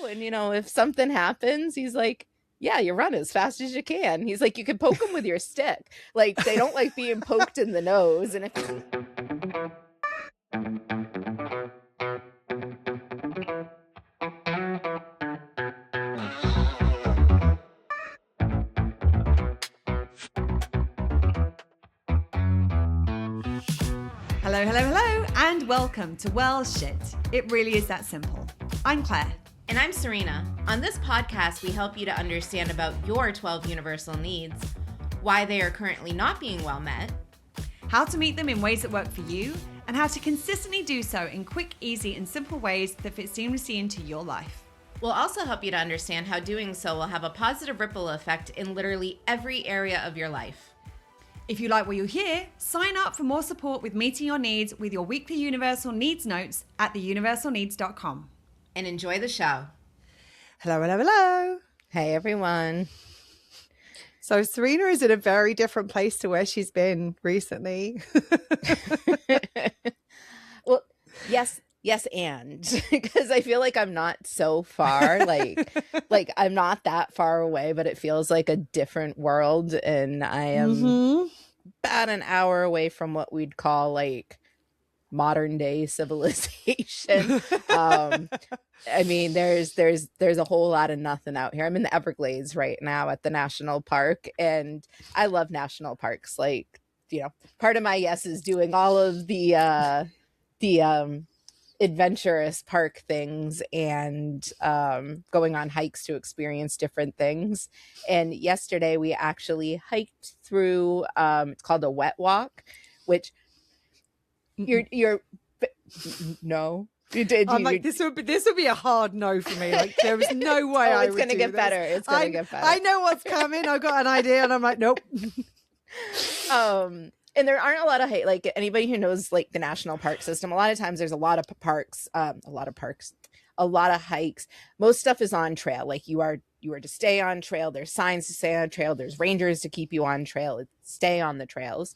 oh, and if something happens, he's like, yeah, you run as fast as you can. He's like, you can poke them with your stick. Like, they don't like being poked in the nose. And if Hello, hello, hello, and welcome to Well Shit. It really is that simple. I'm Claire. And I'm Serena. On this podcast, we help you to understand about your 12 universal needs, why they are currently not being well met, How to meet them in ways that work for you, and how to consistently do so in quick, easy, and simple ways that fit seamlessly into your life. We'll also help you to understand how doing so will have a positive ripple effect in literally every area of your life. If you like what you hear, sign up for more support with meeting your needs with your weekly Universal Needs notes at theuniversalneeds.com. And enjoy the show. Hello, hello, hello. hey, everyone. So Serena is in a very different place to where she's been recently. Well, yes, and because I feel like I'm not so far, like I'm not that far away, but it feels like a different world, and I am about an hour away from what we'd call like modern day civilization. I mean, there's a whole lot of nothing out here. I'm in the Everglades right now at the national park, and I love national parks. Like, part of my yes is doing all of the adventurous park things and going on hikes to experience different things. And yesterday we actually hiked through it's called a wet walk, which you're no. I'm like, this would be a hard no for me. Like, there was no way I would gonna do get this. better. It's gonna get better. I know what's coming. I've got an idea, and I'm like, nope. And there aren't a lot of like anybody who knows like the national park system. A lot of times there's a lot of parks, a lot of hikes. Most stuff is on trail. Like you are to stay on trail. There's signs to stay on trail. There's rangers to keep you on trail. Stay on the trails.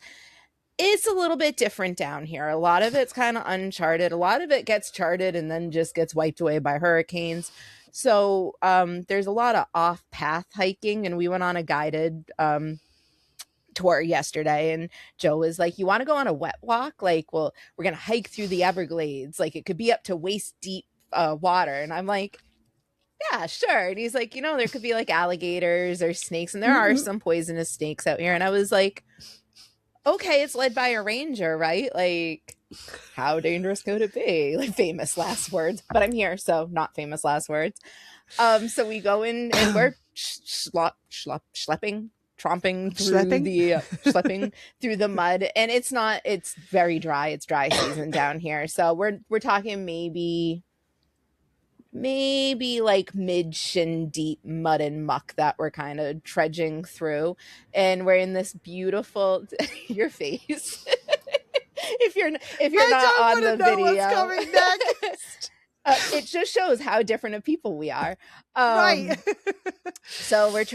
It's a little bit different down here. A lot of it's kind of uncharted. A lot of it gets charted and then just gets wiped away by hurricanes. So there's a lot of off-path hiking, and we went on a guided tour yesterday, and Joe was like, you want to go on a wet walk? Like, well, we're going to hike through the Everglades. Like, it could be up to waist deep water. And I'm like, yeah, sure. And he's like, there could be like alligators or snakes, and there are some poisonous snakes out here. And I was like, okay, it's led by a ranger, right? Like, how dangerous could it be? Like, famous last words. But I'm here, so not famous last words. So we go in, and we're schlepping through the mud, and it's very dry. It's dry season down here. So we're talking maybe like mid-shin deep mud and muck that we're kind of trudging through, and we're in this beautiful your face if you're not on the video, what's coming next. It just shows how different of people we are, Right. So we're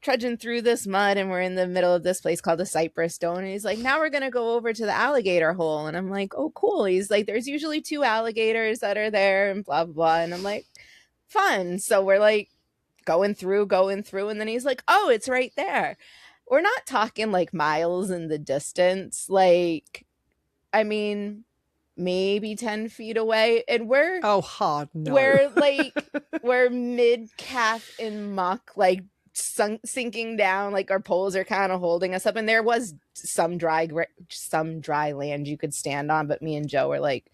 trudging through this mud, and we're in the middle of this place called the Cypress Stone, and he's like, now we're gonna go over to the alligator hole. And I'm like, oh cool. He's like, there's usually 2 alligators that are there and blah blah blah. And I'm like, fun. So we're like going through, and then he's like, oh, it's right there. We're not talking like miles in the distance, like, I mean, maybe 10 feet away, and we're hard no. we're mid-calf in muck, like sinking down, like our poles are kind of holding us up, and there was some dry land you could stand on, but me and Joe were like,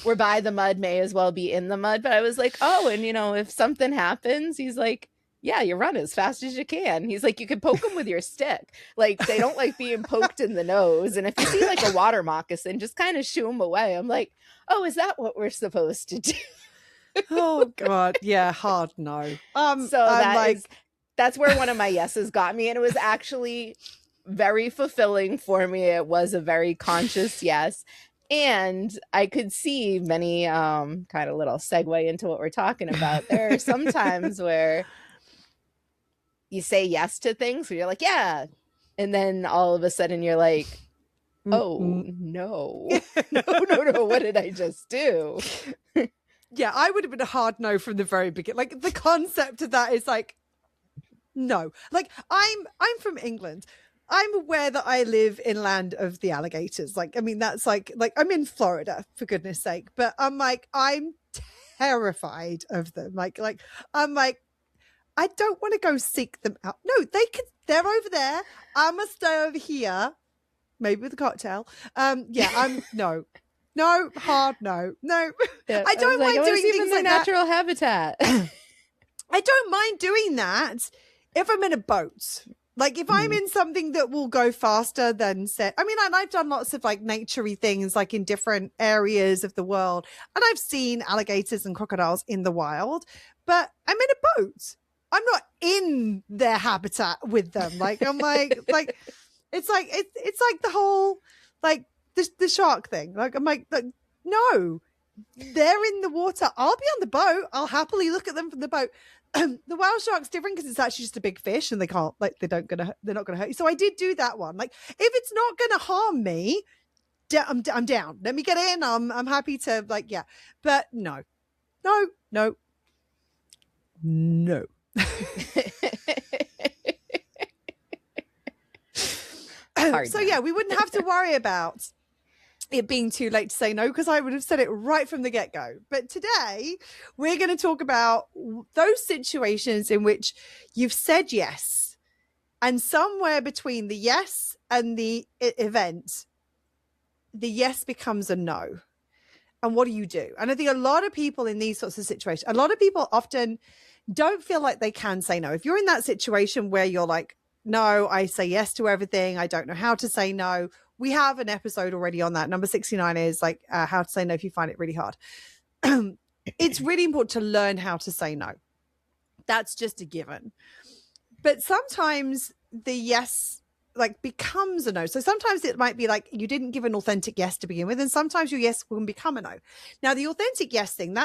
we're by the mud, may as well be in the mud. But I was like, oh, and if something happens, he's like, yeah, you run as fast as you can. He's like, you can poke them with your stick. Like, they don't like being poked in the nose. And if you see like a water moccasin, just kind of shoo them away. I'm like, oh, is that what we're supposed to do? Oh God, yeah, hard no. So that's where one of my yeses got me, and it was actually very fulfilling for me. It was a very conscious yes, and I could see many kind of little segue into what we're talking about. There are some times where you say yes to things where you're like, yeah, and then all of a sudden you're like, oh no, no, what did I just do? yeah, I would have been a hard no from the very beginning. Like the concept of that is like, no. Like I'm from England. I'm aware that I live in land of the alligators. Like, I mean, that's like I'm in Florida, for goodness sake. But I'm like, I'm terrified of them. I'm like, I don't want to go seek them out. No, they're over there. I must stay over here. Maybe with a cocktail. No, hard no. Yeah, I don't mind doing things like that. natural habitat. I don't mind doing that if I'm in a boat. Like if I'm in something that will go faster than set. I mean, and I've done lots of like naturey things like in different areas of the world. And I've seen alligators and crocodiles in the wild, but I'm in a boat. I'm not in their habitat with them. Like I'm like it's like the whole like the shark thing. Like I'm like no. They're in the water. I'll be on the boat. I'll happily look at them from the boat. The whale shark's different because it's actually just a big fish and they're not gonna hurt you. So I did do that one. Like if it's not gonna harm me, I'm down. Let me get in. I'm happy to like, yeah. But no. So yeah, we wouldn't have to worry about it being too late to say no, because I would have said it right from the get-go. But today we're going to talk about those situations in which you've said yes, and somewhere between the yes and the event, the yes becomes a no. And what do you do? And I think a lot of people in these sorts of situations, a lot of people often don't feel like they can say no. If you're in that situation where you're like, no, I say yes to everything, I don't know how to say no. We have an episode already on that. Number 69 is like how to say no if you find it really hard. It's really important to learn how to say no. That's just a given. But sometimes the yes like becomes a no. So sometimes it might be like you didn't give an authentic yes to begin with, and sometimes your yes will become a no. Now the authentic yes thing,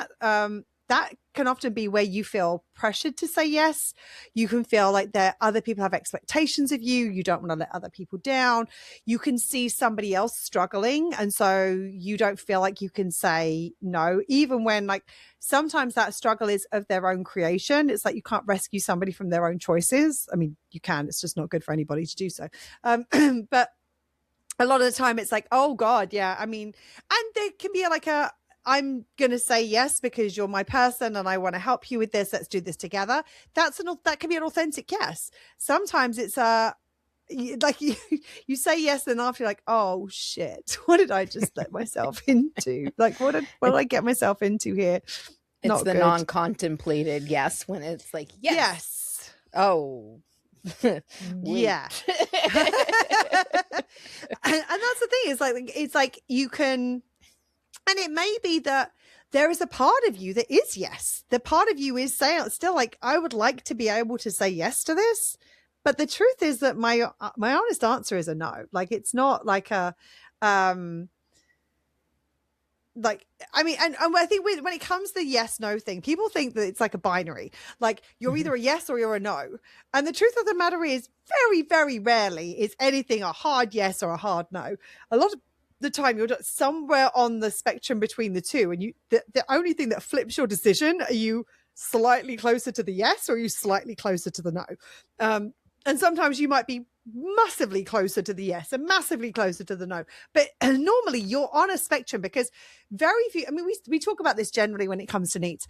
that can often be where you feel pressured to say yes. You can feel like that other people have expectations of you. You don't want to let other people down. You can see somebody else struggling, and so you don't feel like you can say no, even when like sometimes that struggle is of their own creation. It's like you can't rescue somebody from their own choices. I mean, you can. It's just not good for anybody to do so. But a lot of the time it's like, oh God, yeah. I mean, and there can be like I'm going to say yes because you're my person and I want to help you with this. Let's do this together. That can be an authentic yes. Sometimes it's like you say yes, and after you're like, oh shit, what did I just let myself into? Like, what did I get myself into here? It's the non-contemplated yes when it's like, yes. Oh, yeah. and that's the thing. It's like you can. And it may be that there is a part of you that is yes. The part of you is saying still like, I would like to be able to say yes to this. But the truth is that my honest answer is a no. Like, it's not like a, like, I mean, and I think when it comes to the yes, no thing, people think that it's like a binary. Like you're either a yes or you're a no. And the truth of the matter is very, very rarely is anything a hard yes or a hard no. A lot of the time you're somewhere on the spectrum between the two, and the only thing that flips your decision, are you slightly closer to the yes or are you slightly closer to the no? And sometimes you might be massively closer to the yes and massively closer to the no, but normally you're on a spectrum, because very few, I mean, we talk about this generally when it comes to needs.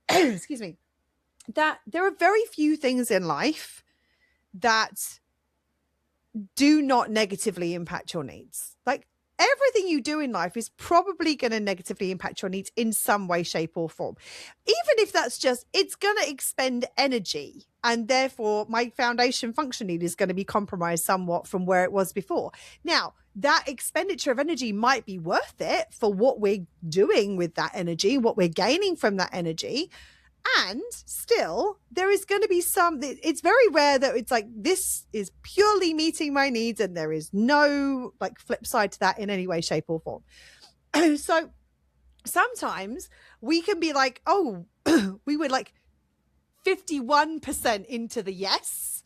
Excuse me, that there are very few things in life that do not negatively impact your needs. Like everything you do in life is probably going to negatively impact your needs in some way, shape or form. Even if that's just, it's going to expend energy, and therefore my foundation function need is going to be compromised somewhat from where it was before. Now, that expenditure of energy might be worth it for what we're doing with that energy, what we're gaining from that energy. And still, there is going to be it's very rare that it's like, this is purely meeting my needs and there is no like flip side to that in any way, shape or form. So sometimes we can be like, oh, we were like 51% into the yes.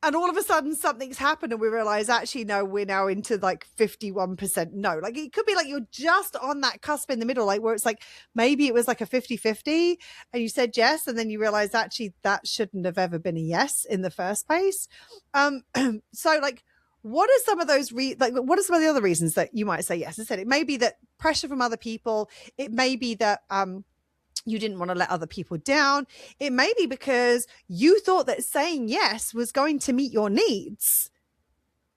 and all of a sudden something's happened and we realize actually no, we're now into like 51% no. Like it could be like you're just on that cusp in the middle, like where it's like maybe it was like a 50-50 and you said yes and then you realize actually that shouldn't have ever been a yes in the first place. So like what are some of those what are some of the other reasons that you might say yes? I said it may be that pressure from other people, it may be that you didn't want to let other people down. It may be because you thought that saying yes was going to meet your needs,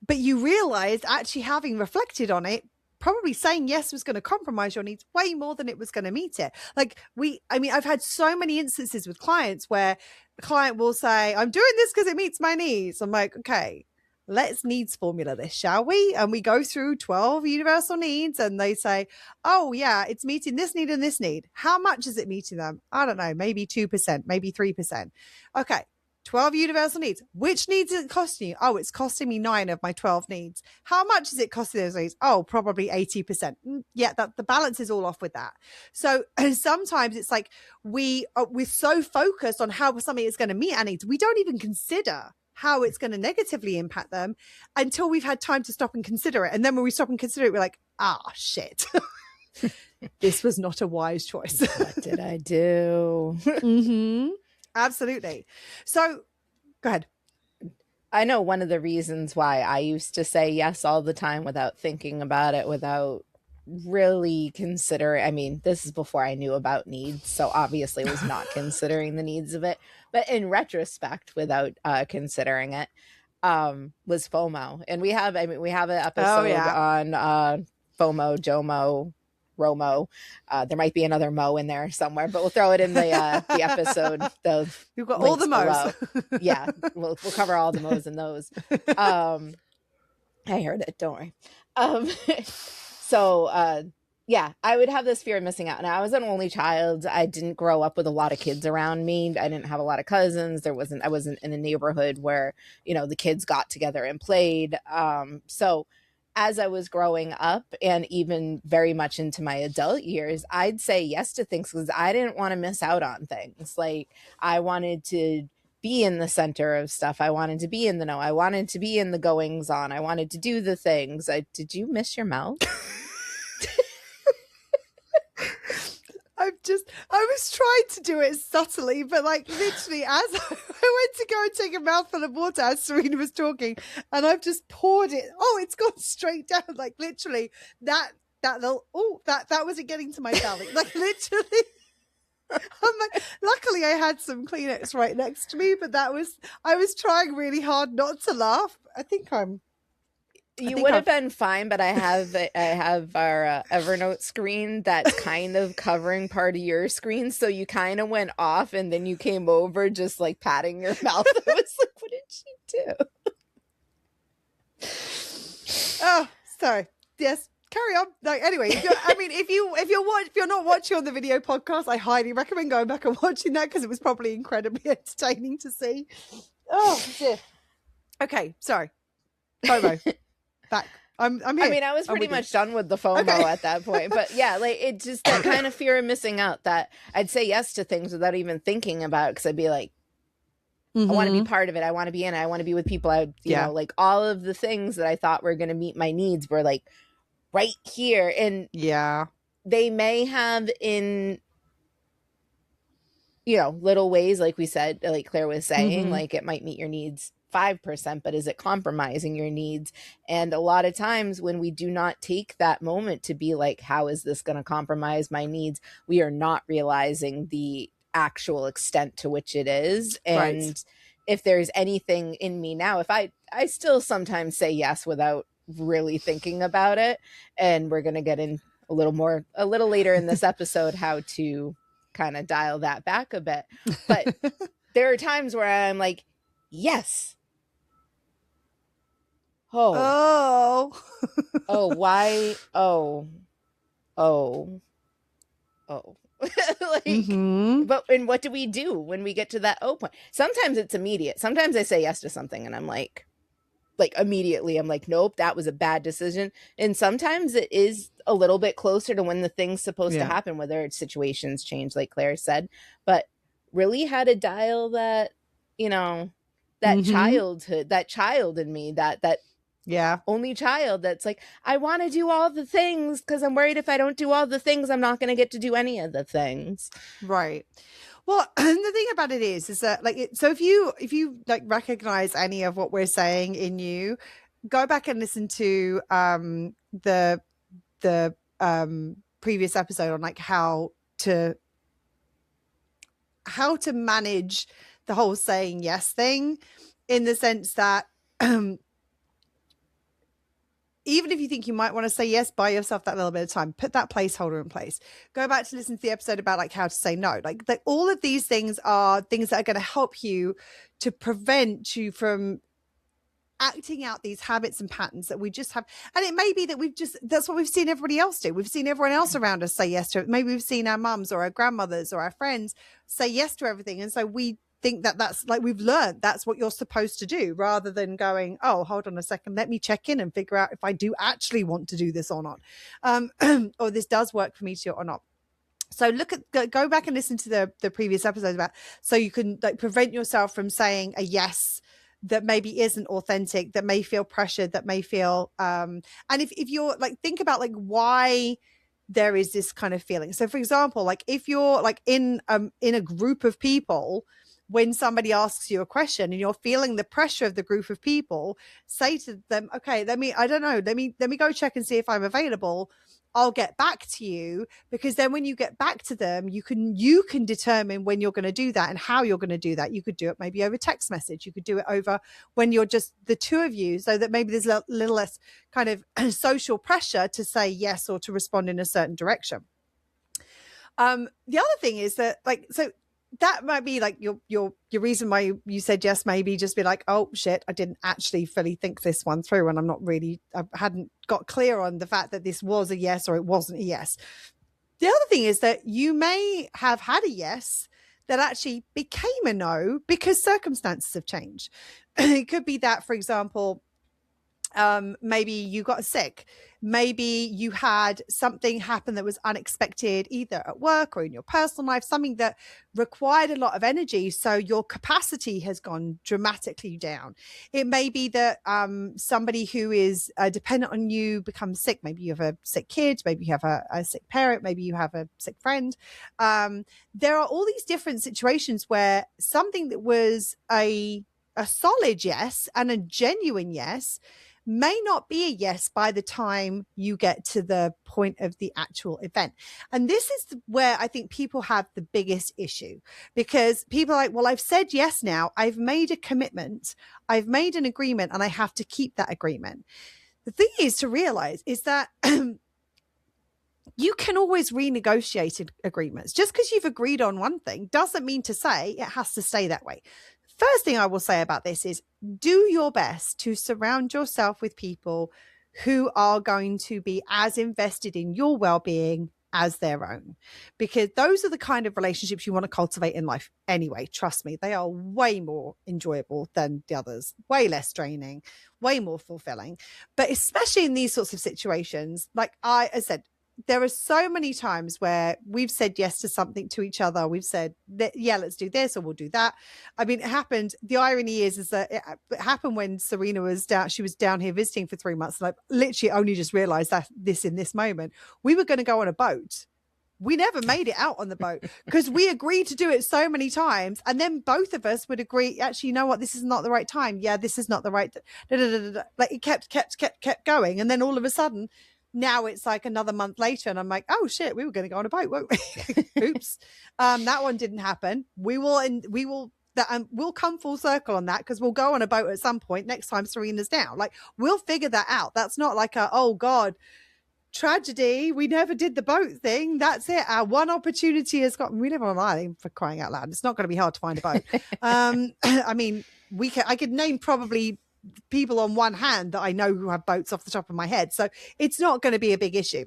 but you realized actually having reflected on it, probably saying yes was going to compromise your needs way more than it was going to meet it. Like I've had so many instances with clients where a client will say, I'm doing this because it meets my needs. I'm like, okay, let's needs formula this, shall we? And we go through 12 universal needs and they say, oh yeah, it's meeting this need and this need. How much is it meeting them? I don't know, maybe 2%, maybe 3%. Okay, 12 universal needs. Which needs is it costing you? Oh, it's costing me 9 of my 12 needs. How much is it costing those needs? Oh, probably 80%. Yeah, the balance is all off with that. So sometimes it's like we're so focused on how something is going to meet our needs, we don't even consider how it's going to negatively impact them until we've had time to stop and consider it. And then when we stop and consider it, we're like, shit, this was not a wise choice. What did I do? Absolutely. So go ahead. I know one of the reasons why I used to say yes all the time without thinking about it, without really considering. I mean, this is before I knew about needs, so obviously was not considering the needs of it. But in retrospect, without considering it, was FOMO. And we have an episode on FOMO, JOMO, Romo. There might be another Mo in there somewhere, but we'll throw it in the episode. We've got all the Mo's. Yeah, we'll cover all the Mo's in those. I heard it. Don't worry. So yeah, I would have this fear of missing out. And I was an only child. I didn't grow up with a lot of kids around me. I didn't have a lot of cousins. I wasn't in a neighborhood where, the kids got together and played. So as I was growing up and even very much into my adult years, I'd say yes to things because I didn't want to miss out on things. Like I wanted to be in the center of stuff. I wanted to be in the know. I wanted to be in the goings on. I wanted to do the things. Did you miss your mouth? I was trying to do it subtly, but like literally as I went to go and take a mouthful of water as Serena was talking, and I've just poured it. Oh, it's gone straight down. Like literally that wasn't getting to my belly. Like literally. I'm like, luckily I had some Kleenex right next to me, but I was trying really hard not to laugh. You would have been fine, but I have our Evernote screen that's kind of covering part of your screen, so you kind of went off, and then you came over just like patting your mouth. I was like, "What did she do?" Oh, sorry. Yes, carry on. Like anyway, if you're not watching on the video podcast, I highly recommend going back and watching that because it was probably incredibly entertaining to see. Oh dear. Okay, sorry. FOMO. Back. I'm here. I mean, I was pretty much done with the FOMO at that point, but yeah, like it just that kind of fear of missing out that I'd say yes to things without even thinking about it because I'd be like, I want to be part of it. I want to be in it. I want to be with people. You know, like all of the things that I thought were going to meet my needs were like right here. And they may have in, little ways, like we said, like Claire was saying, like it might meet your needs 5%, but is it compromising your needs? And a lot of times when we do not take that moment to be like, how is this going to compromise my needs? We are not realizing the actual extent to which it is. And if there's anything in me now, if I still sometimes say yes without really thinking about it. And we're going to get in a little later in this episode, how to kind of dial that back a bit. But there are times where I'm like, yes. Why? Like, but and what do we do when we get to that point? Sometimes it's immediate. Sometimes I say yes to something and I'm like immediately I'm like, nope, that was a bad decision. And sometimes it is a little bit closer to when the thing's supposed to happen, whether it's situations change, like Claire said, but really how to dial that, childhood, that child in me, that Yeah. only child that's like, I want to do all the things because I'm worried if I don't do all the things, I'm not going to get to do any of the things. Right. Well, the thing about it is that like, so if you like recognize any of what we're saying in you, go back and listen to the previous episode on like how to manage the whole saying yes thing, in the sense that even if you think you might want to say yes, buy yourself that little bit of time, put that placeholder in place. Go back to listen to the episode about like how to say no. Like all of these things are things that are going to help you to prevent you from acting out these habits and patterns that we just have. And it may be that that's what we've seen everybody else do. We've seen everyone else around us say yes to it. Maybe we've seen our mums or our grandmothers or our friends say yes to everything. And so we think that that's like, we've learned that's what you're supposed to do, rather than going, oh, hold on a second, let me check in and figure out if I do actually want to do this or not. Or this does work for me to or not. So go back and listen to the previous episodes about, so you can like prevent yourself from saying a yes that maybe isn't authentic, that may feel pressured, that may feel, and if you're like, think about like why there is this kind of feeling. So for example, like if you're like in a group of people, when somebody asks you a question and you're feeling the pressure of the group of people, say to them, okay, let me go check and see if I'm available. I'll get back to you. Because then when you get back to them, you can determine when you're going to do that and how you're going to do that. You could do it maybe over text message. You could do it over when you're just the two of you, so that maybe there's a little less kind of social pressure to say yes or to respond in a certain direction. The other thing is that like, so that might be like your reason why you said yes, maybe just be like, oh shit, I didn't actually fully think this one through, and I hadn't got clear on the fact that this was a yes or it wasn't a yes. The other thing is that you may have had a yes that actually became a no because circumstances have changed. It could be that, for example, maybe you got sick, maybe you had something happen that was unexpected, either at work or in your personal life, something that required a lot of energy, so your capacity has gone dramatically down. It may be that somebody who is dependent on you becomes sick. Maybe you have a sick kid, maybe you have a sick parent, maybe you have a sick friend. There are all these different situations where something that was a solid yes and a genuine yes may not be a yes by the time you get to the point of the actual event. And this is where I think people have the biggest issue, because people are like, well, I've said yes now, I've made a commitment, I've made an agreement, and I have to keep that agreement. The thing is to realize is that you can always renegotiate agreements. Just because you've agreed on one thing doesn't mean to say it has to stay that way. First thing I will say about this is do your best to surround yourself with people who are going to be as invested in your well-being as their own, because those are the kind of relationships you want to cultivate in life anyway. Trust me, they are way more enjoyable than the others, way less draining, way more fulfilling. But especially in these sorts of situations, like I said, there are so many times where we've said yes to something to each other. We've said, yeah, let's do this or we'll do that. I mean, it happened. The irony is that it happened when Serena was down. She was down here visiting for 3 months. And I literally only just realized that in this moment, we were going to go on a boat. We never made it out on the boat because we agreed to do it so many times. And then both of us would agree, actually, you know what? This is not the right time. Yeah, this is not the right. Like it kept going. And then all of a sudden, now it's like another month later and I'm like, oh shit, we were going to go on a boat, weren't we? Oops. That one didn't happen. We'll come full circle on that, because we'll go on a boat at some point next time Serena's down. Like, we'll figure that out. That's not like oh God, tragedy, we never did the boat thing. That's it. Our one opportunity has got, we live on an island, for crying out loud. It's not going to be hard to find a boat. I mean, I could name probably people on one hand that I know who have boats off the top of my head. So it's not going to be a big issue.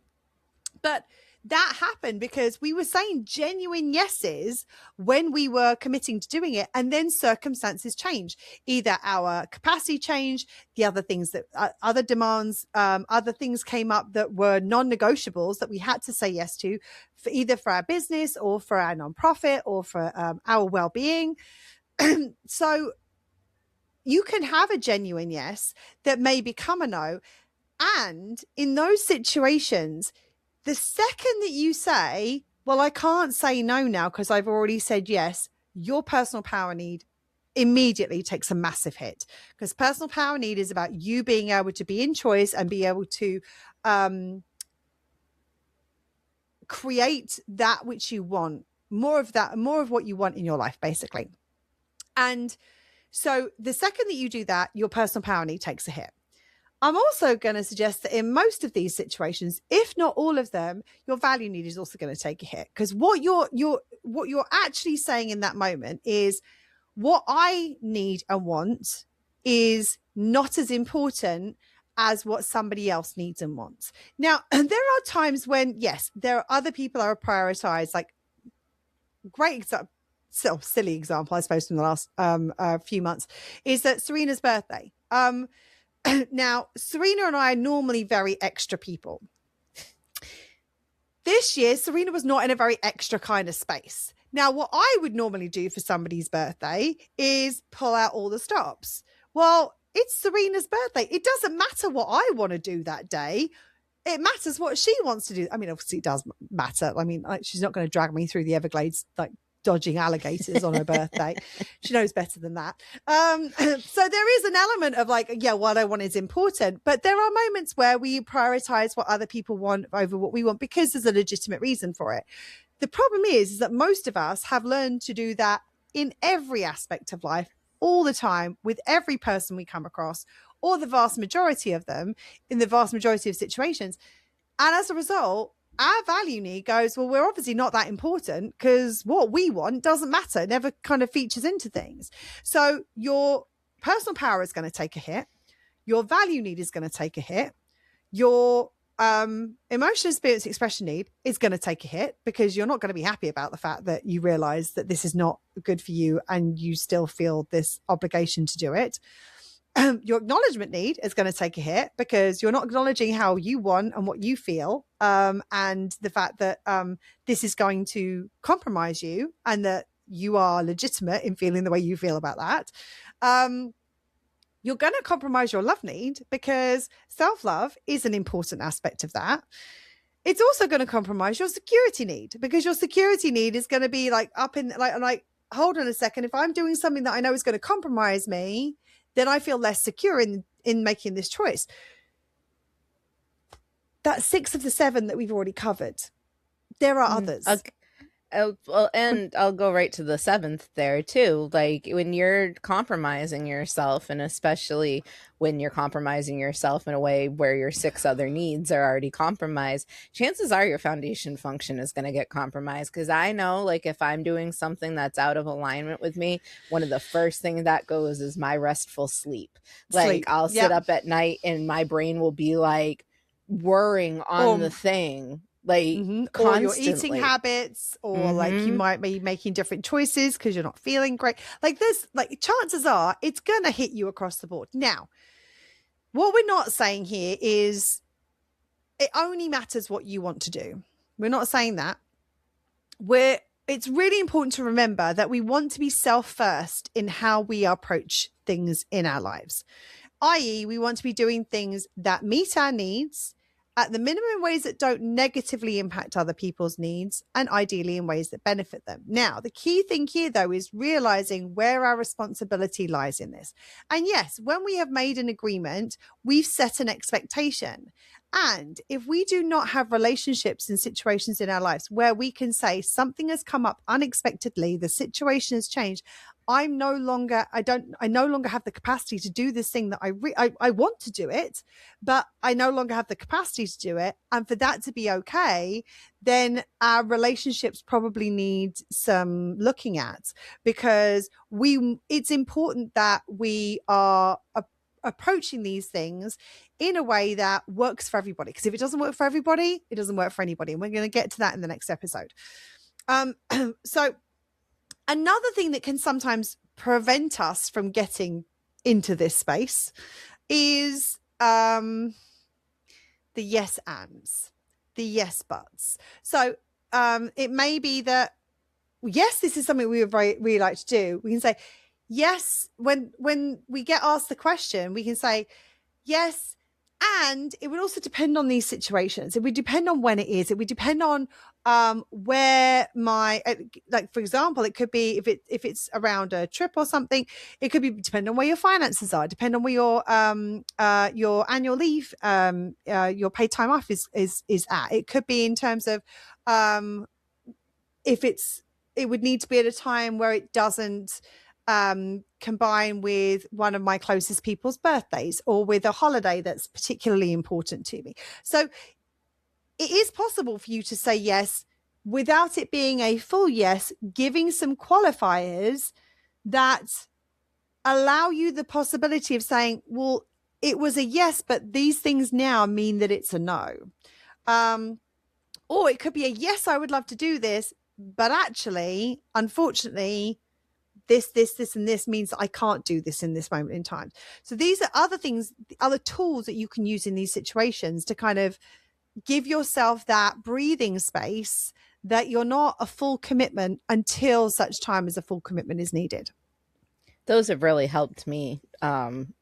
But that happened because we were saying genuine yeses when we were committing to doing it. And then circumstances change. Either our capacity changed, the other things that other demands, other things came up that were non-negotiables that we had to say yes to, for either for our business or for our nonprofit or for our well-being. So you can have a genuine yes that may become a no. And in those situations, the second that you say, well, I can't say no now because I've already said yes, your personal power need immediately takes a massive hit, because personal power need is about you being able to be in choice and be able to create that which you want, more of what you want in your life, basically. And so the second that you do that, your personal power need takes a hit. I'm also going to suggest that in most of these situations, if not all of them, your value need is also going to take a hit, because what you're actually saying in that moment is, what I need and want is not as important as what somebody else needs and wants. Now, there are times when, yes, there are other people are prioritized. Like, great example, silly example, I suppose, from the last few months, is that Serena's birthday. Now, Serena and I are normally very extra people. This year, Serena was not in a very extra kind of space. Now, what I would normally do for somebody's birthday is pull out all the stops. Well, it's Serena's birthday. It doesn't matter what I want to do that day. It matters what she wants to do. I mean, obviously it does matter. I mean, she's not going to drag me through the Everglades, like dodging alligators on her birthday. She knows better than that. So there is an element of like, yeah, what I want is important, but there are moments where we prioritize what other people want over what we want because there's a legitimate reason for it. The problem is that most of us have learned to do that in every aspect of life, all the time, with every person we come across, or the vast majority of them, in the vast majority of situations. And as a result, our value need goes, well, we're obviously not that important because what we want doesn't matter. It never kind of features into things. So your personal power is going to take a hit. Your value need is going to take a hit. Your emotional experience expression need is going to take a hit, because you're not going to be happy about the fact that you realize that this is not good for you and you still feel this obligation to do it. Your acknowledgement need is going to take a hit, because you're not acknowledging how you want and what you feel, and the fact that this is going to compromise you and that you are legitimate in feeling the way you feel about that. You're going to compromise your love need, because self-love is an important aspect of that. It's also going to compromise your security need, because your security need is going to be like up in like, hold on a second. If I'm doing something that I know is going to compromise me, then I feel less secure in making this choice. That's 6 of the 7 that we've already covered. There are others. Well, and I'll go right to the 7th there too. Like, when you're compromising yourself, and especially when you're compromising yourself in a way where your 6 other needs are already compromised, chances are your foundation function is going to get compromised. Because I know, like, if I'm doing something that's out of alignment with me, one of the first things that goes is my restful sleep. Like, I'll sit up at night and my brain will be like worrying on the thing. Like, or your eating habits, or like you might be making different choices because you're not feeling great. Like, there's like, chances are it's going to hit you across the board. Now, what we're not saying here is it only matters what you want to do. We're not saying that. It's really important to remember that we want to be self first in how we approach things in our lives, i.e., we want to be doing things that meet our needs, at the minimum in ways that don't negatively impact other people's needs, and ideally in ways that benefit them. Now, the key thing here, though, is realizing where our responsibility lies in this. And yes, when we have made an agreement, we've set an expectation. And if we do not have relationships and situations in our lives where we can say something has come up unexpectedly, the situation has changed, I no longer have the capacity to do this thing that I want to do it, but I no longer have the capacity to do it. And for that to be okay, then our relationships probably need some looking at, because it's important that we are approaching these things in a way that works for everybody. Because if it doesn't work for everybody, it doesn't work for anybody. And we're going to get to that in the next episode. So another thing that can sometimes prevent us from getting into this space is the yes ands, the yes buts. So it may be that, yes, this is something we would really like to do. We can say, yes, when we get asked the question, we can say yes. And it would also depend on these situations. It would depend on when it is. It would depend on where my, like, for example, it could be if it's around a trip or something, it could be depend on where your finances are, depend on where your annual leave, your paid time off is at. It could be in terms of if it would need to be at a time where it doesn't combine with one of my closest people's birthdays or with a holiday that's particularly important to me. So it is possible for you to say yes without it being a full yes, giving some qualifiers that allow you the possibility of saying, well, it was a yes, but these things now mean that it's a no. Or it could be a yes, I would love to do this, but actually, unfortunately, this, and this means that I can't do this in this moment in time. So these are other things, other tools that you can use in these situations to kind of give yourself that breathing space that you're not a full commitment until such time as a full commitment is needed. Those have really helped me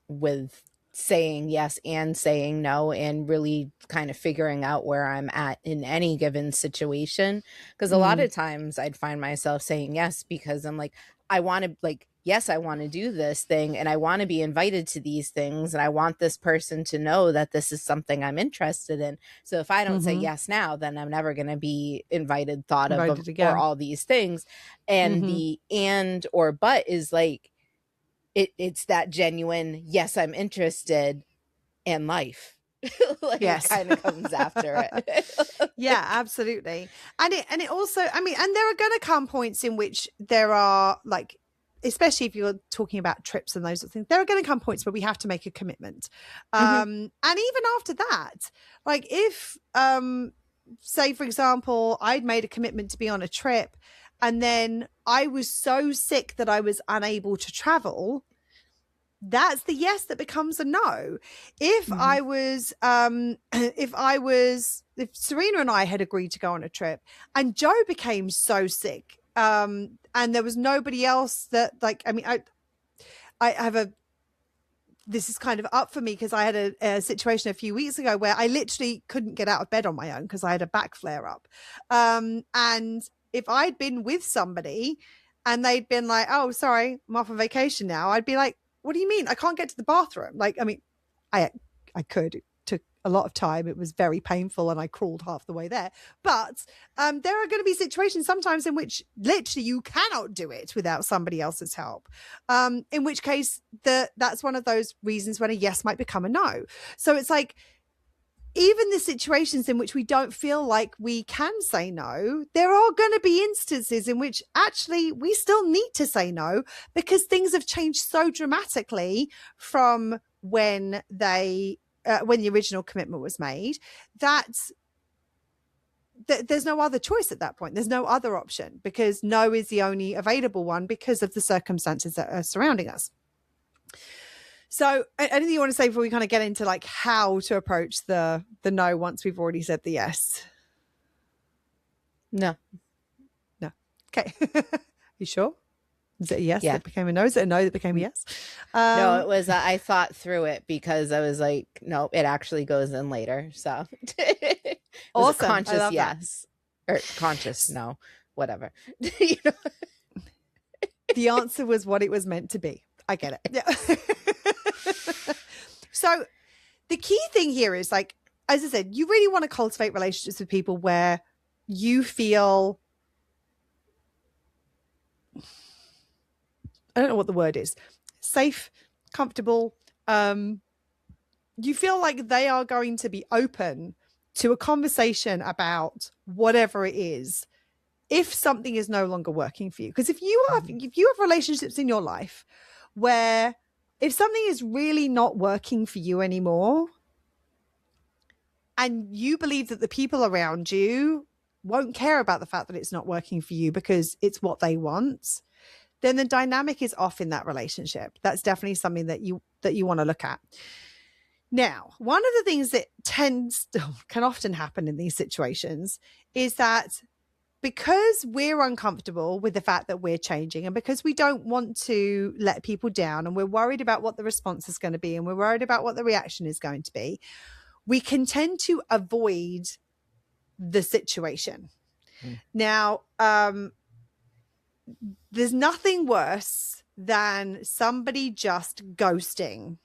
with saying yes and saying no, and really kind of figuring out where I'm at in any given situation. Because a lot of times I'd find myself saying yes because I'm like, I want to, like, yes, I want to do this thing and I want to be invited to these things and I want this person to know that this is something I'm interested in. So if I don't say yes now, then I'm never going to be invited, thought of, or all these things. And the and or but is like, it's that genuine, yes, I'm interested, and life. Like, yes. It kind of comes after it. Yeah, absolutely. And it also, I mean, and there are going to come points in which there are, like, especially if you're talking about trips and those sort of things, there are going to come points where we have to make a commitment. And even after that, like if, say, for example, I'd made a commitment to be on a trip and then I was so sick that I was unable to travel, that's the yes that becomes a no. If I was, if Serena and I had agreed to go on a trip and Joe became so sick, and there was nobody else that, like, I mean, I have this is kind of up for me because I had a situation a few weeks ago where I literally couldn't get out of bed on my own because I had a back flare up. And if I'd been with somebody and they'd been like, oh, sorry, I'm off on vacation now, I'd be like, what do you mean? I can't get to the bathroom. Like, I mean, I could. It took a lot of time. It was very painful and I crawled half the way there. But there are going to be situations sometimes in which literally you cannot do it without somebody else's help. In which case that's one of those reasons when a yes might become a no. So it's like, even the situations in which we don't feel like we can say no, there are going to be instances in which actually we still need to say no because things have changed so dramatically from when the original commitment was made that there's no other choice at that point. There's no other option because no is the only available one because of the circumstances that are surrounding us. So anything you want to say before we kind of get into like how to approach the no once we've already said the yes? No. Okay. You sure? Is it a yes that became a no? Is it a no that became a yes? No, it was, I thought through it because I was like, no, it actually goes in later. So it was awesome. A conscious yes. Or conscious no, whatever. You know? The answer was what it was meant to be. I get it. Yeah. So the key thing here is, like, as I said, you really want to cultivate relationships with people where you feel, I don't know what the word is, safe, comfortable. You feel like they are going to be open to a conversation about whatever it is if something is no longer working for you. Because if you have relationships in your life where if something is really not working for you anymore and you believe that the people around you won't care about the fact that it's not working for you because it's what they want, then the dynamic is off in that relationship. That's definitely something that you want to look at. Now, one of the things that can often happen in these situations is that because we're uncomfortable with the fact that we're changing, and because we don't want to let people down, and we're worried about what the response is going to be, and we're worried about what the reaction is going to be, we can tend to avoid the situation. Now, there's nothing worse than somebody just ghosting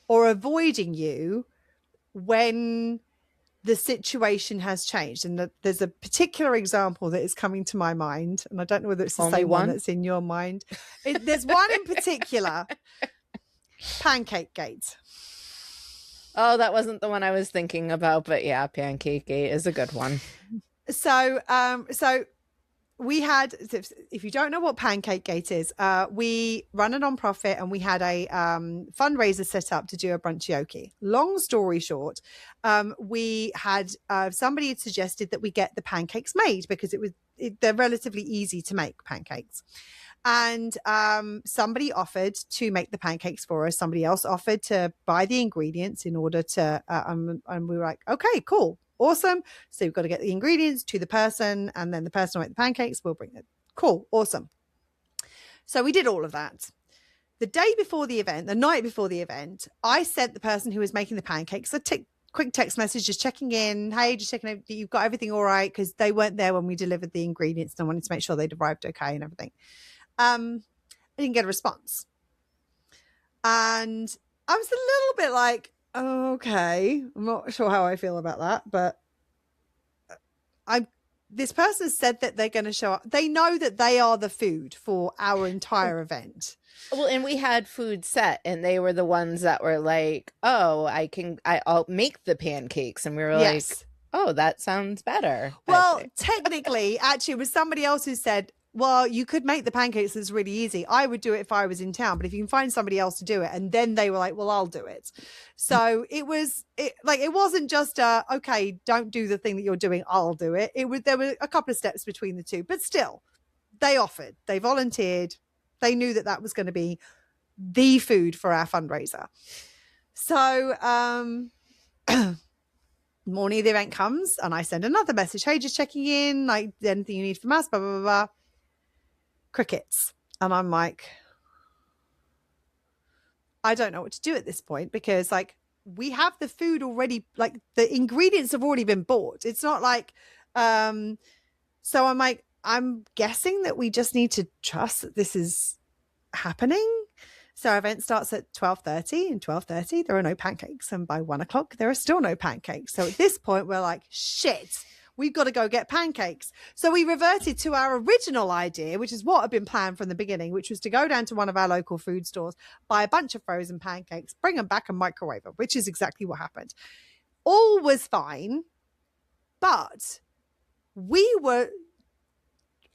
or avoiding you when the situation has changed. And there's a particular example that is coming to my mind, and I don't know whether it's the Only same one one that's in your mind. There's one in particular, Pancake Gate. Oh, that wasn't the one I was thinking about, but yeah, Pancake Gate is a good one. So we had, if you don't know what Pancake Gate is, we run a nonprofit, and we had a fundraiser set up to do a brunchioke. Long story short, we had somebody had suggested that we get the pancakes made because they're relatively easy to make, pancakes. And somebody offered to make the pancakes for us. Somebody else offered to buy the ingredients in order to, and we were like, okay, cool, awesome. So we've got to get the ingredients to the person, and then the person will make the pancakes. We'll bring it. Cool, awesome. So we did all of that. The day before the event, the night before the event, I sent the person who was making the pancakes a quick text message, just checking in. Hey, just checking that you've got everything all right, because they weren't there when we delivered the ingredients, and I wanted to make sure they'd arrived okay and everything. I didn't get a response. And I was a little bit like, okay, I'm not sure how I feel about that, but this person said that they're going to show up. They know that they are the food for our entire event. Well, and we had food set, and they were the ones that were like, oh, I'll make the pancakes. And we were like, oh, that sounds better. Well, technically, actually, it was somebody else who said, well, you could make the pancakes. It's really easy. I would do it if I was in town, but if you can find somebody else to do it. And then they were like, well, I'll do it. So it wasn't just okay, don't do the thing that you're doing, I'll do it. There were a couple of steps between the two, but still they offered, they volunteered. They knew that was going to be the food for our fundraiser. So, morning of the event comes, and I send another message. Hey, just checking in, like anything you need from us, blah, blah, blah, blah. Crickets. And I'm like, I don't know what to do at this point, because like we have the food already, like the ingredients have already been bought. It's not like, so I'm like, I'm guessing that we just need to trust that this is happening. So our event starts at 12:30, and 12:30 there are no pancakes, and by 1 o'clock there are still no pancakes. So at this point we're like, shit, we've got to go get pancakes. So we reverted to our original idea, which is what had been planned from the beginning, which was to go down to one of our local food stores, buy a bunch of frozen pancakes, bring them back and microwave them, which is exactly what happened. All was fine, but we were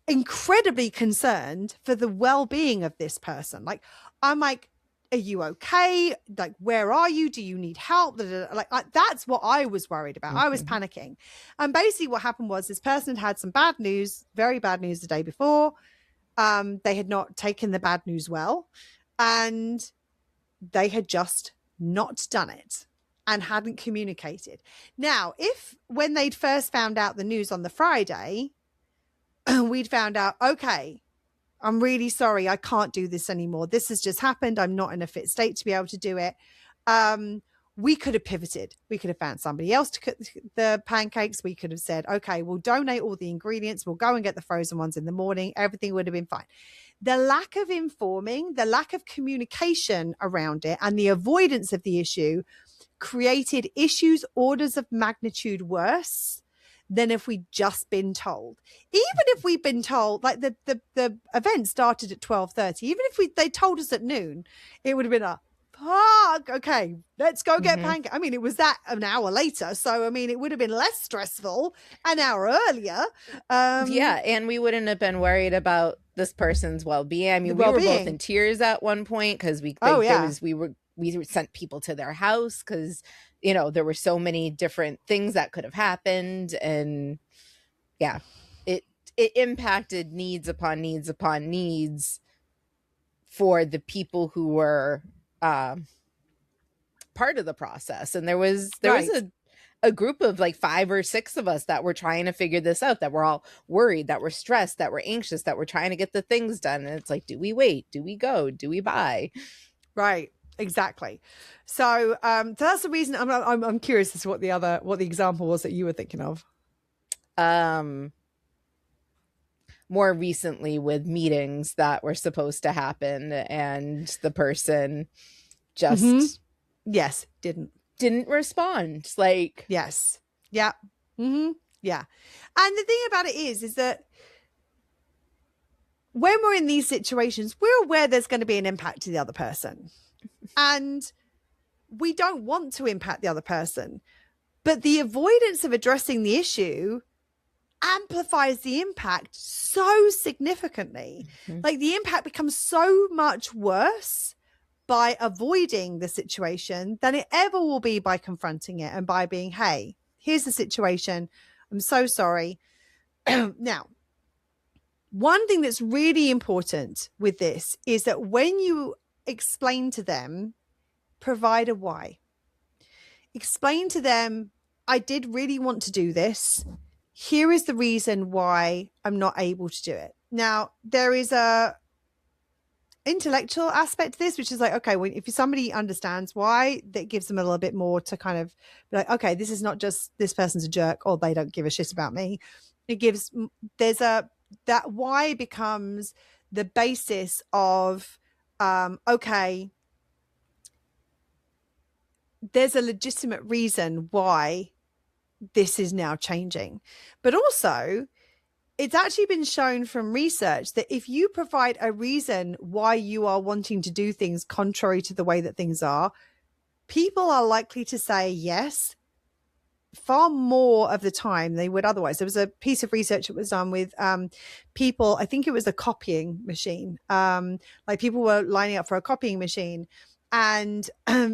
incredibly concerned for the well-being of this person. Like, I'm like, are you okay? Like, where are you? Do you need help? Like that's what I was worried about. I was panicking. And basically what happened was this person had some bad news, very bad news the day before. They had not taken the bad news well, and they had just not done it and hadn't communicated. Now, if when they'd first found out the news on the Friday, we'd found out, okay, I'm really sorry, I can't do this anymore. This has just happened. I'm not in a fit state to be able to do it. We could have pivoted. We could have found somebody else to cook the pancakes. We could have said, okay, we'll donate all the ingredients. We'll go and get the frozen ones in the morning. Everything would have been fine. The lack of informing, the lack of communication around it, and the avoidance of the issue created issues orders of magnitude worse than if we'd just been told. Even if we'd been told, like the event started at 12:30, even if they told us at noon, it would have been fuck, okay, let's go get pancakes. I mean, it was that an hour later, so I mean, it would have been less stressful an hour earlier. Yeah, and we wouldn't have been worried about this person's well-being. I mean, we were both in tears at one point because we sent people to their house because, you know, there were so many different things that could have happened. And yeah, it impacted needs upon needs upon needs for the people who were part of the process. And there was a group of like 5 or 6 of us that were trying to figure this out, that we're all worried, that we're stressed, that we're anxious, that we're trying to get the things done. And it's like, do we wait? Do we go? Do we buy? Right. Exactly. So that's the reason I'm curious as to what the example was that you were thinking of. More recently with meetings that were supposed to happen and the person just yes, didn't respond. Like, yes. Yeah. Yeah. And the thing about it is that when we're in these situations, we're aware there's going to be an impact to the other person. And we don't want to impact the other person. But the avoidance of addressing the issue amplifies the impact so significantly. Like the impact becomes so much worse by avoiding the situation than it ever will be by confronting it and by being, hey, here's the situation. I'm so sorry. Now, one thing that's really important with this is that when you explain to them, provide a why. Explain to them, I did really want to do this. Here is the reason why I'm not able to do it. Now, there is a intellectual aspect to this, which is like, okay, when if somebody understands why, that gives them a little bit more to kind of be like, okay, this is not just this person's a jerk or they don't give a shit about me. It gives, that why becomes the basis of, okay, there's a legitimate reason why this is now changing. But also, it's actually been shown from research that if you provide a reason why you are wanting to do things contrary to the way that things are, people are likely to say yes far more of the time they would otherwise. There was a piece of research that was done with people, I think it was a copying machine. Like people were lining up for a copying machine and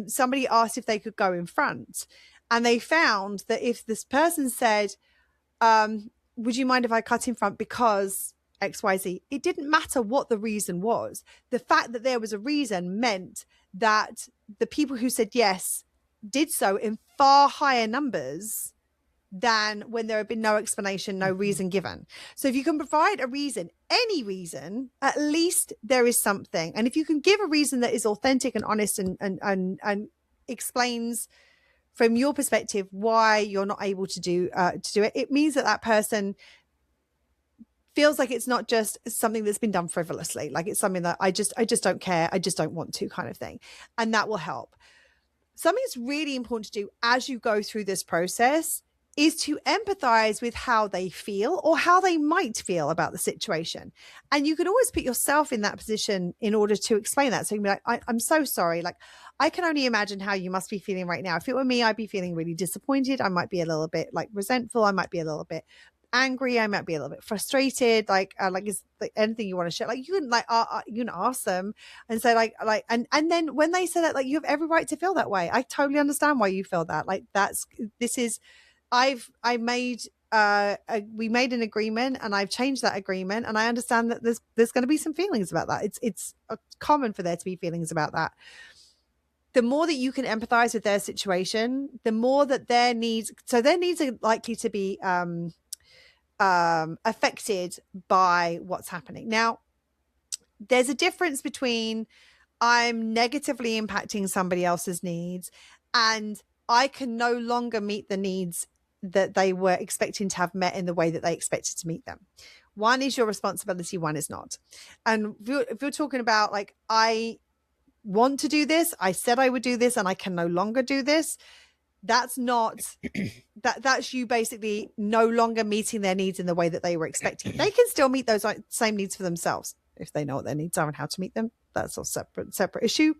somebody asked if they could go in front. And they found that if this person said, would you mind if I cut in front because XYZ? It didn't matter what the reason was. The fact that there was a reason meant that the people who said yes did so in far higher numbers than when there had been no explanation, no reason given. So if you can provide a reason, any reason, at least there is something. And if you can give a reason that is authentic and honest and explains from your perspective why you're not able to do it, it means that that person feels like it's not just something that's been done frivolously, like it's something that I just don't care, I just don't want to, kind of thing. And that will help. Something that's really important to do as you go through this process is to empathize with how they feel or how they might feel about the situation. And you can always put yourself in that position in order to explain that. So you can be like, I'm so sorry. Like, I can only imagine how you must be feeling right now. If it were me, I'd be feeling really disappointed. I might be a little bit like resentful. I might be a little bit angry. I might be a little bit frustrated. Like is like anything you want to share? Like you can you can ask them and say and then when they say that, like, you have every right to feel that way. I totally understand why you feel that. Like we made an agreement and I've changed that agreement, and I understand that there's going to be some feelings about that. It's common for there to be feelings about that. The more that you can empathize with their situation, the more that their needs are likely to be affected by what's happening. Now, there's a difference between I'm negatively impacting somebody else's needs and I can no longer meet the needs that they were expecting to have met in the way that they expected to meet them. One is your responsibility, one is not. And if you're talking about like, I want to do this, I said I would do this, and I can no longer do this, that's not that's you basically no longer meeting their needs in the way that they were expecting. They can still meet those same needs for themselves if they know what their needs are and how to meet them. That's a separate issue.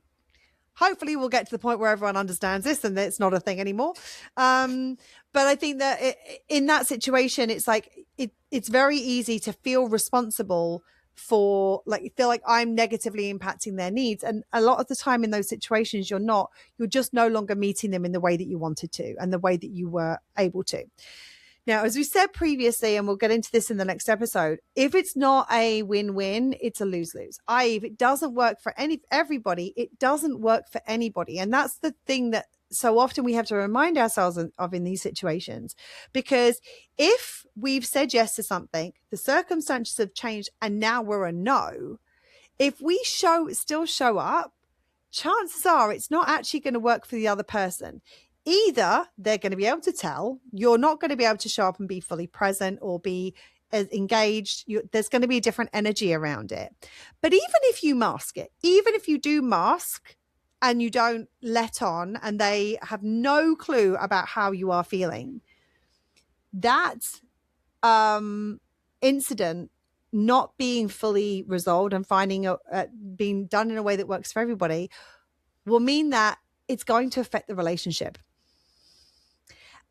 Hopefully we'll get to the point where everyone understands this and it's not a thing anymore. But I think that in that situation, it's like it's very easy to feel responsible for, like, feel like I'm negatively impacting their needs. And a lot of the time in those situations, you're just no longer meeting them in the way that you wanted to and the way that you were able to. Now, as we said previously, and we'll get into this in the next episode, if it's not a win-win, it's a lose-lose. I.e., if it doesn't work for everybody, it doesn't work for anybody. And that's the thing that so often we have to remind ourselves of in these situations, because if we've said yes to something, the circumstances have changed and now we're a no, if we still show up, chances are it's not actually going to work for the other person. Either they're going to be able to tell, you're not going to be able to show up and be fully present or be as engaged. There's going to be a different energy around it. But even if you mask it, even if you do mask and you don't let on and they have no clue about how you are feeling, that incident not being fully resolved and finding being done in a way that works for everybody will mean that it's going to affect the relationship.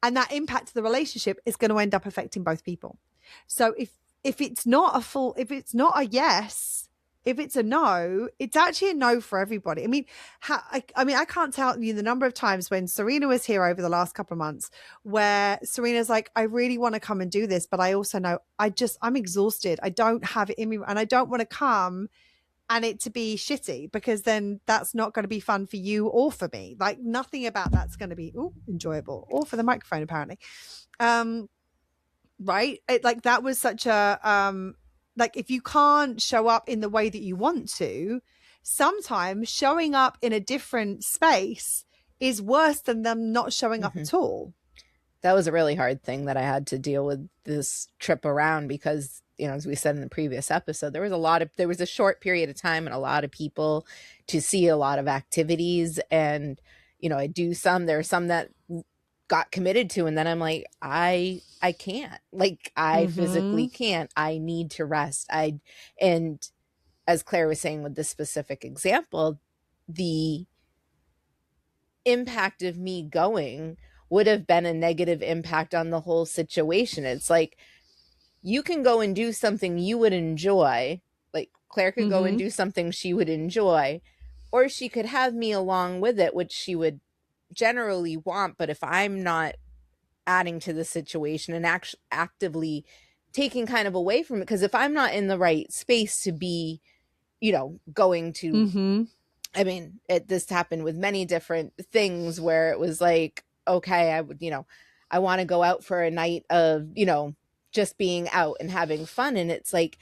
And that impact to the relationship is going to end up affecting both people. So if it's not a yes, if it's a no, it's actually a no for everybody. I mean, I can't tell you the number of times when Serena was here over the last couple of months where Serena's like, I really want to come and do this, but I also know I'm exhausted. I don't have it in me and I don't want to come and it to be shitty, because then that's not going to be fun for you or for me. Like nothing about that's going to be enjoyable, or for the microphone apparently. Right? Like that was such a like if you can't show up in the way that you want to, sometimes showing up in a different space is worse than them not showing up at all. That was a really hard thing that I had to deal with this trip around, because, you know, as we said in the previous episode, there was a short period of time and a lot of people to see, a lot of activities, and, you know, there are some that got committed to, and then I'm like, I can't, like, I physically can't, I need to rest. And as Claire was saying with this specific example, the impact of me going would have been a negative impact on the whole situation. It's like, you can go and do something you would enjoy, like Claire could go and do something she would enjoy, or she could have me along with it, which she would generally want. But if I'm not adding to the situation and actively taking kind of away from it, because if I'm not in the right space to be, you know, going to I mean, this happened with many different things where it was like, okay, I would, you know, I want to go out for a night of, you know, just being out and having fun, and it's like,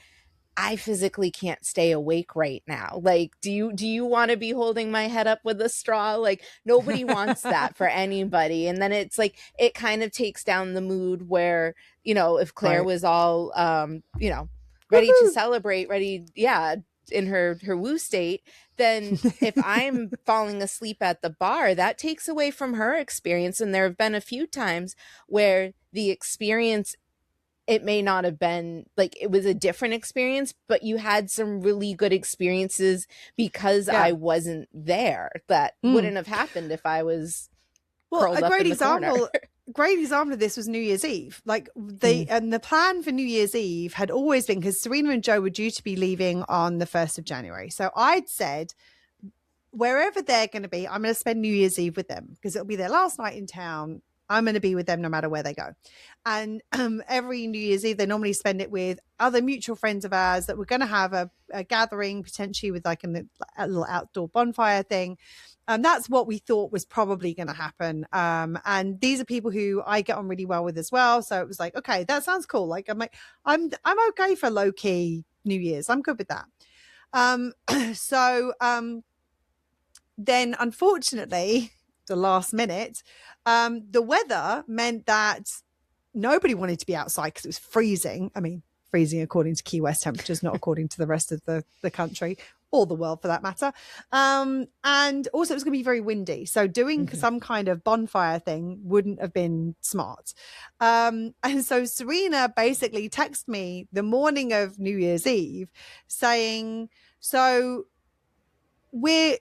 I physically can't stay awake right now. Like, do you want to be holding my head up with a straw? Like, nobody wants that for anybody. And then it's like, it kind of takes down the mood where, you know, if Claire was all, you know, ready to celebrate, in her woo state, then if I'm falling asleep at the bar, that takes away from her experience. And there have been a few times where the experience, it may not have been like, it was a different experience, but you had some really good experiences because I wasn't there. That wouldn't have happened if I was curled up in the corner. Great example of this was New Year's Eve. Like and the plan for New Year's Eve had always been, because Serena and Joe were due to be leaving on the 1st of January. So I'd said, wherever they're going to be, I'm going to spend New Year's Eve with them, because it'll be their last night in town. I'm going to be with them no matter where they go. And every New Year's Eve, they normally spend it with other mutual friends of ours that we're going to have a gathering, potentially with like a little outdoor bonfire thing. That's what we thought was probably going to happen. And these are people who I get on really well with as well. So it was like, okay, that sounds cool. Like, I'm okay for low key New Year's. I'm good with that. Then unfortunately, the last minute, the weather meant that nobody wanted to be outside because it was freezing. I mean, freezing according to Key West temperatures, not according to the rest of the country or the world for that matter. And also it was going to be very windy. So doing some kind of bonfire thing wouldn't have been smart. And so Serena basically texted me the morning of New Year's Eve saying, so the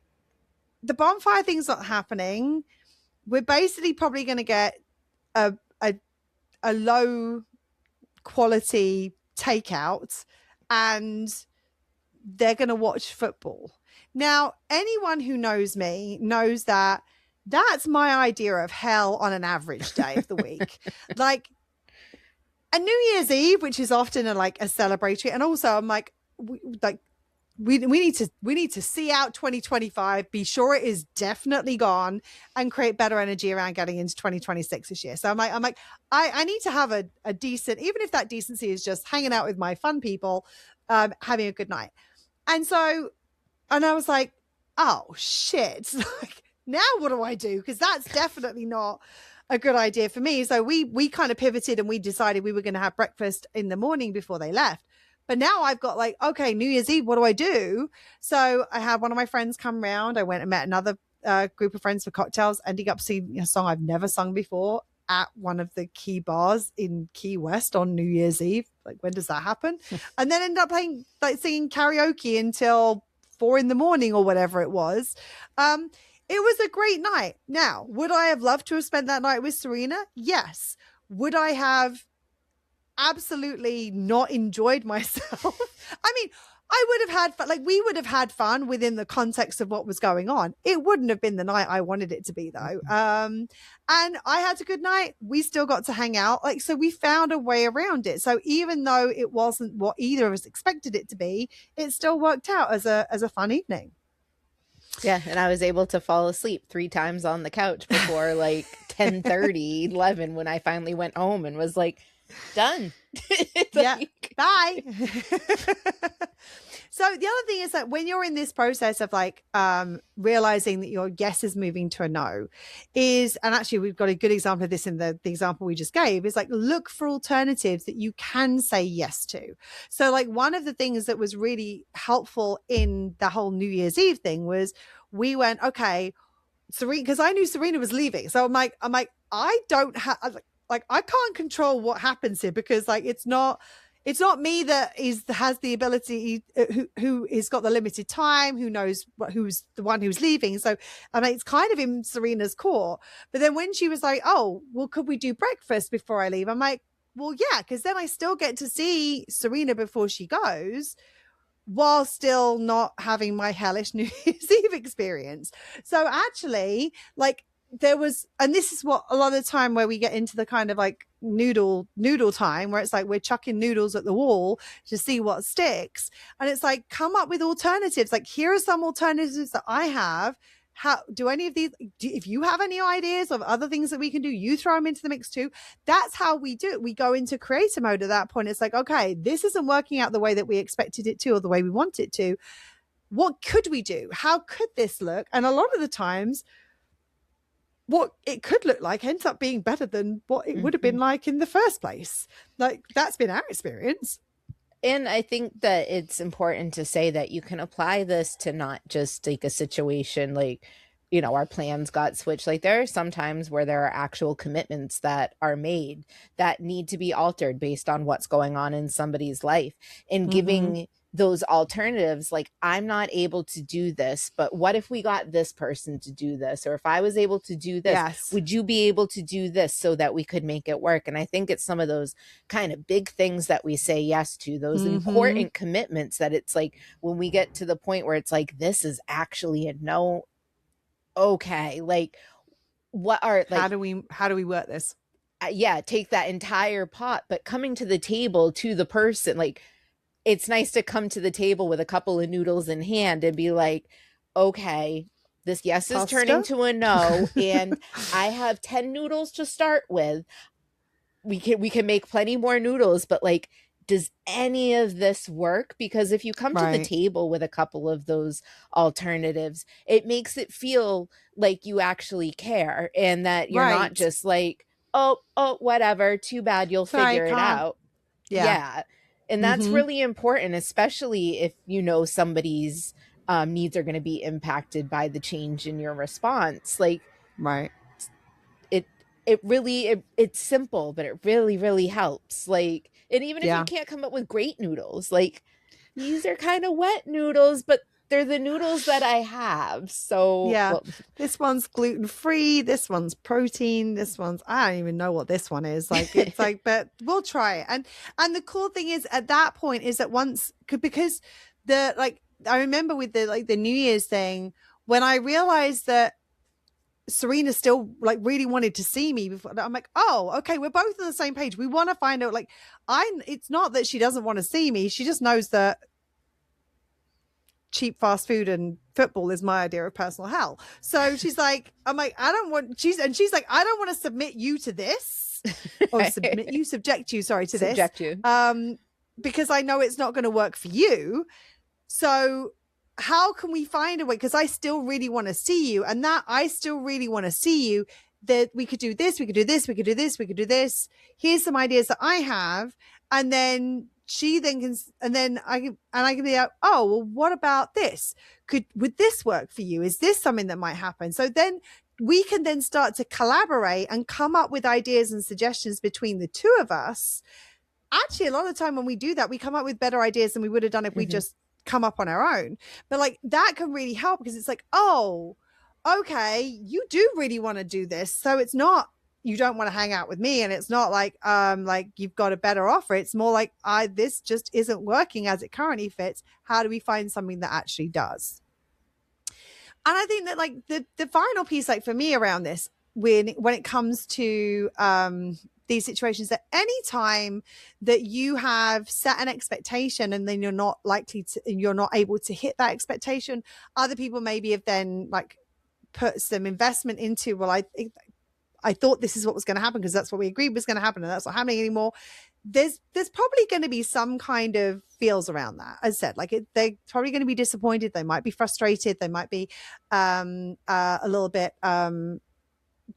bonfire thing's not happening. We're basically probably going to get a low quality takeout, and they're going to watch football. Now, anyone who knows me knows that that's my idea of hell on an average day of the week. Like a New Year's Eve, which is often a celebratory, and also I'm like we need to see out 2025, be sure it is definitely gone, and create better energy around getting into 2026 this year. So I'm like, I need to have a decent, even if that decency is just hanging out with my fun people, having a good night. And I was like, oh shit. Like, now what do I do? Because that's definitely not a good idea for me. So we kind of pivoted and we decided we were going to have breakfast in the morning before they left. But now I've got like, okay, New Year's Eve, what do I do? So I had one of my friends come round. I went and met another group of friends for cocktails, ending up singing a song I've never sung before at one of the key bars in Key West on New Year's Eve. Like, when does that happen? And then ended up playing, like, singing karaoke until 4 a.m. or whatever it was. It was a great night. Now, would I have loved to have spent that night with Serena? Yes. Would I have absolutely not enjoyed myself? I mean, I would have had fun. Like, we would have had fun within the context of what was going on. It wouldn't have been the night I wanted it to be, though. And I had a good night. We still got to hang out. Like, so we found a way around it. So even though it wasn't what either of us expected it to be, it still worked out as a fun evening. Yeah, and I was able to fall asleep 3 times on the couch before like 10:30, 11 when I finally went home and was like, done. Yeah, bye. So the other thing is that when you're in this process of like realizing that your yes is moving to a no is, and actually we've got a good example of this in the example we just gave, is like, look for alternatives that you can say yes to. So like, one of the things that was really helpful in the whole New Year's Eve thing was we went, okay, Serena, because I knew Serena was leaving. So I'm like, I don't have, like, I can't control what happens here, because like, it's not me that has the ability, who has got the limited time, who knows who's the one who's leaving. So I mean, it's kind of in Serena's court. But then when she was like, oh, well, could we do breakfast before I leave? I'm like, well, yeah, because then I still get to see Serena before she goes, while still not having my hellish New Year's Eve experience. So actually, like, there was, and this is what a lot of the time where we get into the kind of like noodle time, where it's like we're chucking noodles at the wall to see what sticks. And it's like, come up with alternatives. Like, here are some alternatives that I have. How do any of these, if you have any ideas of other things that we can do, you throw them into the mix too. That's how we do it. We go into creator mode at that point. It's like, okay, this isn't working out the way that we expected it to, or the way we want it to. What could we do? How could this look? And a lot of the times, what it could look like ends up being better than what it would have been like in the first place. Like, that's been our experience. And I think that it's important to say that you can apply this to not just like a situation like, you know, our plans got switched. Like, there are some times where there are actual commitments that are made that need to be altered based on what's going on in somebody's life, and giving those alternatives. Like, I'm not able to do this, but what if we got this person to do this? Or if I was able to do this, Yes. would you be able to do this, so that we could make it work? And I think it's some of those kind of big things that we say yes to, those important commitments, that it's like, when we get to the point where it's like, this is actually a no. Okay, like, what are, like, How do we work this? Yeah, take that entire pot, but coming to the table to the person, like, it's nice to come to the table with a couple of noodles in hand and be like, okay, this yes is turning to a no, and I have 10 noodles to start with. We can make plenty more noodles, but like, does any of this work? Because if you come to the table with a couple of those alternatives, it makes it feel like you actually care, and that you're not just like, oh, whatever, too bad, you'll figure it out. Yeah. And that's really important, especially if you know somebody's needs are going to be impacted by the change in your response. Like, it's simple, but it really, really helps. Like, and even if you can't come up with great noodles, like, these are kind of wet noodles, but they're the noodles that I have. So this one's gluten-free, this one's protein, this one's, I don't even know what this one is. Like, it's like, but we'll try it. And the cool thing is, at that point, is that because I remember with the New Year's thing, when I realized that Serena still like really wanted to see me before, I'm like, oh, okay, we're both on the same page. We want to find out, like, it's not that she doesn't want to see me. She just knows that cheap fast food and football is my idea of personal hell. So she's like, I'm like, I don't want, she's like, I don't want to submit you to this or subject you, sorry, to Subject this. you. Because I know it's not going to work for you. So how can we find a way? Because I still really want to see you, and that I still really want to see you, that we could do this, we could do this, we could do this, we could do this. Here's some ideas that I have. And then she then can, and then I can be like, oh, well, what about this? Would this work for you? Is this something that might happen? So then we can then start to collaborate and come up with ideas and suggestions between the two of us. Actually, a lot of the time when we do that, we come up with better ideas than we would have done if we just come up on our own. But like that can really help, because it's like, oh, okay, you do really want to do this. So it's not, you don't want to hang out with me, and it's not like you've got a better offer. It's more like, this just isn't working as it currently fits. How do we find something that actually does? And I think that like the final piece, like for me around this, when it comes to these situations, that any time that you have set an expectation and then you're not able to hit that expectation, other people maybe have then like put some investment into, well, I thought this is what was going to happen because that's what we agreed was going to happen, and that's not happening anymore. There's probably going to be some kind of feels around that. As I said, like they're probably going to be disappointed. They might be frustrated. They might be a little bit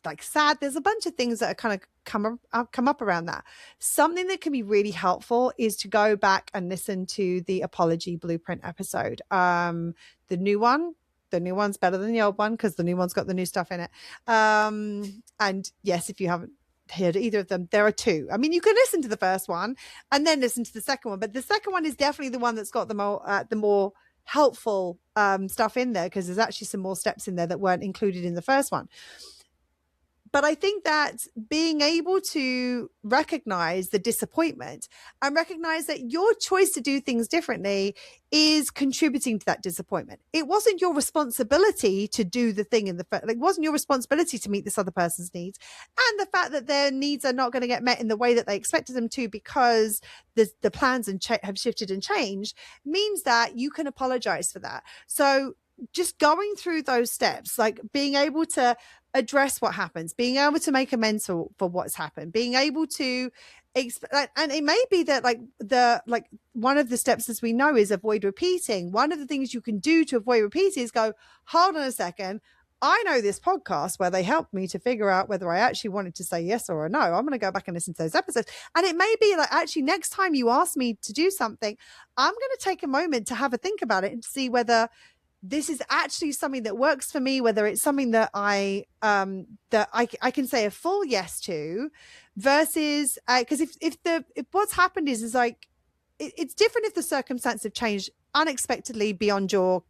like sad. There's a bunch of things that are kind of come up around that. Something that can be really helpful is to go back and listen to the apology blueprint episode. The new one's better than the old one because the new one's got the new stuff in it. And yes, if you haven't heard either of them, there are two. I mean, you can listen to the first one and then listen to the second one, but the second one is definitely the one that's got the more helpful stuff in there, because there's actually some more steps in there that weren't included in the first one. But I think that being able to recognize the disappointment and recognize that your choice to do things differently is contributing to that disappointment. It wasn't your responsibility to do the thing it wasn't your responsibility to meet this other person's needs. And the fact that their needs are not going to get met in the way that they expected them to because the plans have shifted and changed means that you can apologize for that. So just going through those steps, like being able to address what happens, being able to make amends for what's happened, being able to and it may be that like one of the steps, as we know, is avoid repeating. One of the things you can do to avoid repeating is go, hold on a second, I know this podcast where they helped me to figure out whether I actually wanted to say yes or a no. I'm going to go back and listen to those episodes. And it may be like, actually, next time you ask me to do something, I'm going to take a moment to have a think about it and see whether this is actually something that works for me, whether it's something that I can say a full yes to, versus because if what's happened is like it's different if the circumstances have changed unexpectedly beyond your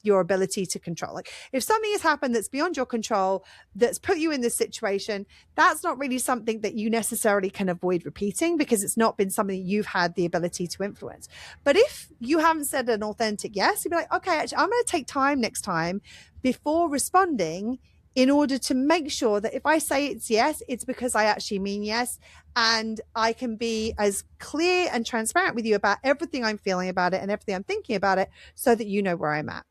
your ability to control. Like if something has happened that's beyond your control, that's put you in this situation, that's not really something that you necessarily can avoid repeating because it's not been something you've had the ability to influence. But if you haven't said an authentic yes, you'd be like, okay, actually, I'm going to take time next time before responding in order to make sure that if I say it's yes, it's because I actually mean yes. And I can be as clear and transparent with you about everything I'm feeling about it and everything I'm thinking about it so that you know where I'm at.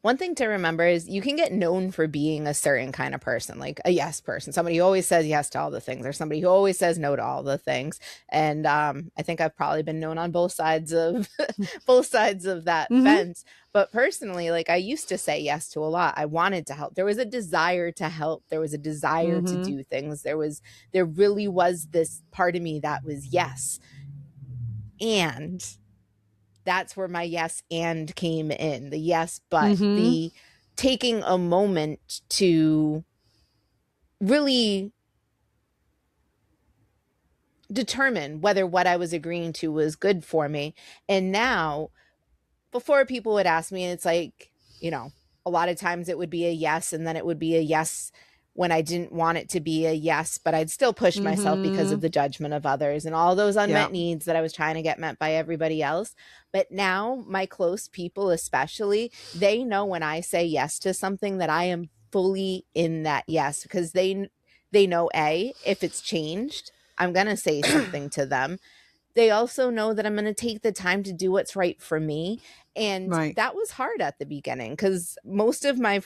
One thing to remember is you can get known for being a certain kind of person, like a yes person, somebody who always says yes to all the things, or somebody who always says no to all the things. And I think I've probably been known on both sides of that fence. But personally, like I used to say yes to a lot. I wanted to help. There was a desire to help. There was a desire to do things. There really was this part of me that was yes. And that's where my yes and came in, the yes, but the taking a moment to really determine whether what I was agreeing to was good for me. And now, before people would ask me, it's like, a lot of times it would be a yes, and then it would be a yes when I didn't want it to be a yes, but I'd still push myself because of the judgment of others and all those unmet needs that I was trying to get met by everybody else. But now my close people, especially, they know when I say yes to something that I am fully in that yes, because they know, if it's changed, I'm going to say something to them. they also know that I'm going to take the time to do what's right for me. And Right. that was hard at the beginning because most of my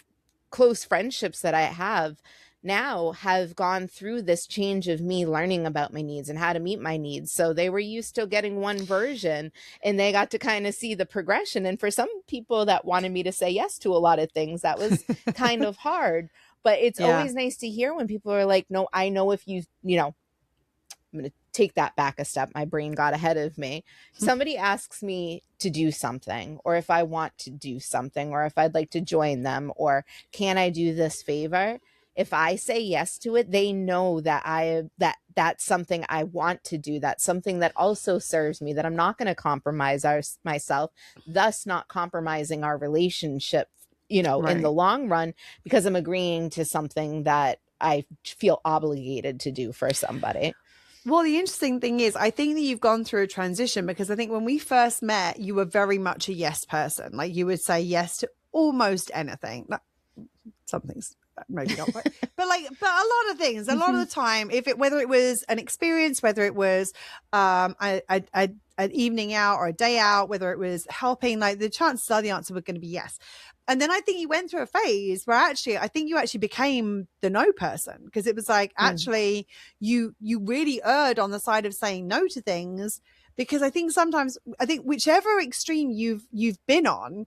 close friendships that I have now have gone through this change of me learning about my needs and how to meet my needs. So they were used to getting one version and they got to kind of see the progression. And for some people that wanted me to say yes to a lot of things, that was kind of hard. But it's always nice to hear when people are like, no, I know if you know, I'm going to take that back a step. My brain got ahead of me. Somebody asks me to do something, or if I want to do something, or if I'd like to join them, or can I do this favor? If I say yes to it, they know that that's something I want to do. That's something that also serves me, that I'm not going to compromise myself, thus not compromising our relationship, you know, in the long run, because I'm agreeing to something that I feel obligated to do for somebody. Well, the interesting thing is, I think that you've gone through a transition, because I think when we first met, you were very much a yes person. Like, you would say yes to almost anything. Some things, maybe not, but but a lot of things. A lot of the time, whether it was an experience, whether it was an evening out or a day out, whether it was helping, like, the chances are the answer was going to be yes. And then I think you went through a phase where I think you actually became the no person, because it was like, actually, you really erred on the side of saying no to things, because I think sometimes, whichever extreme you've been on,